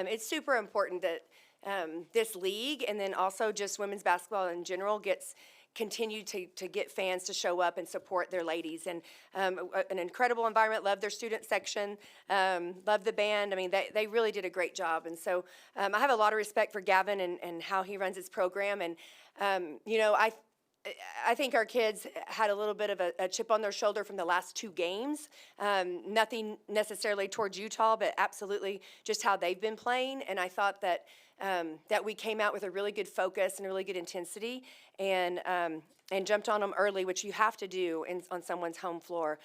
it's super important that this league and then also just women's basketball in general continue to get fans to show up and support their ladies. And an incredible environment, love their student section, love the band. I mean, they really did a great job. And so I have a lot of respect for Gavin and how he runs his program. And, I think our kids had a little bit of a chip on their shoulder from the last 2 games. Nothing necessarily towards Utah, but absolutely just how they've been playing. And I thought that that we came out with a really good focus and a really good intensity, and jumped on them early, which you have to do on someone's home floor.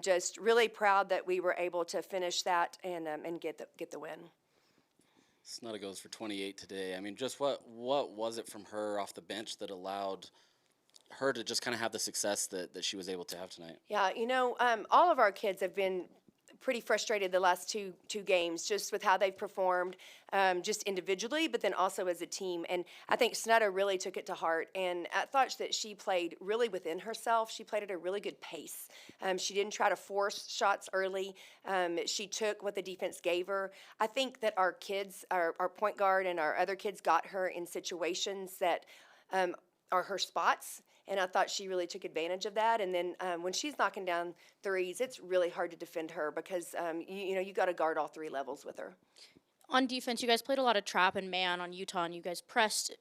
Just really proud that we were able to finish that and get the win. Snutta goes for 28 today. I mean, just what was it from her off the bench that allowed her to just kind of have the success that she was able to have tonight? Yeah, all of our kids have been pretty frustrated the last two games just with how they've performed, just individually, but then also as a team. And I think Snutta really took it to heart, and I thought that she played really within herself. She played at a really good pace. She didn't try to force shots early. She took what the defense gave her. I think that our kids, our point guard and our other kids, got her in situations that are her spots. And I thought she really took advantage of that. And then when she's knocking down threes, it's really hard to defend her because, you got to guard all 3 levels with her. On defense, you guys played a lot of trap and man on Utah, and you guys pressed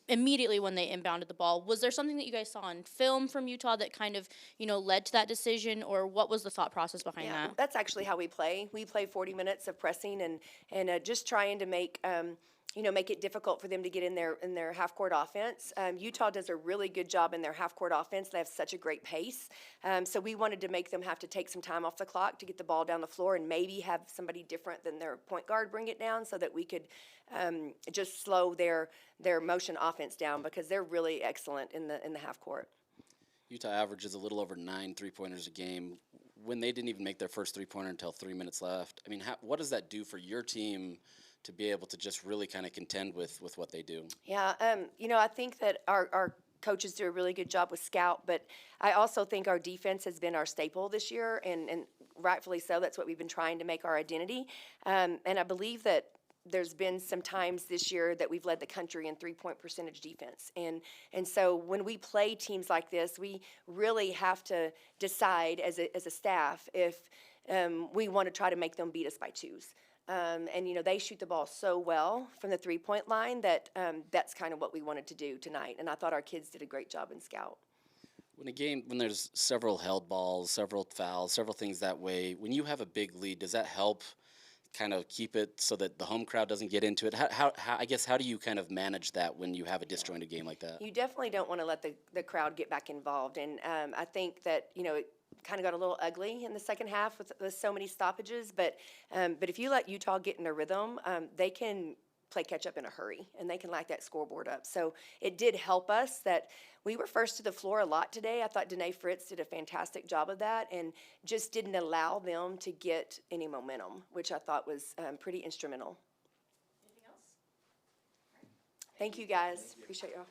immediately when they inbounded the ball. Was there something that you guys saw on film from Utah that kind of, led to that decision, or what was the thought process behind that? That's actually how we play. We play 40 minutes of pressing and just trying to make make it difficult for them to get in their half-court offense. Utah does a really good job in their half-court offense. They have such a great pace. So we wanted to make them have to take some time off the clock to get the ball down the floor and maybe have somebody different than their point guard bring it down so that we could just slow their motion offense down because they're really excellent in the half-court. Utah averages a little over 9 3-pointers a game. When they didn't even make their first 3-pointer until 3 minutes left, I mean, what does that do for your team to be able to just really kind of contend with what they do? Yeah, I think that our coaches do a really good job with scout, but I also think our defense has been our staple this year, and rightfully so. That's what we've been trying to make our identity. And I believe that there's been some times this year that we've led the country in 3-point percentage defense. And so when we play teams like this, we really have to decide as a staff if we want to try to make them beat us by 2s. And they shoot the ball so well from the 3-point line that that's kind of what we wanted to do tonight. And I thought our kids did a great job in scout. When there's several held balls, several fouls, several things that way, when you have a big lead, does that help kind of keep it so that the home crowd doesn't get into it? How do you kind of manage that when you have a disjointed game like that? You definitely don't want to let the crowd get back involved. And I think that, it kind of got a little ugly in the second half with so many stoppages. But if you let Utah get in a rhythm, they can play catch up in a hurry, and they can light that scoreboard up. So it did help us that we were first to the floor a lot today. I thought Danae Fritz did a fantastic job of that and just didn't allow them to get any momentum, which I thought was pretty instrumental. Anything else? Thank you, guys. Appreciate y'all.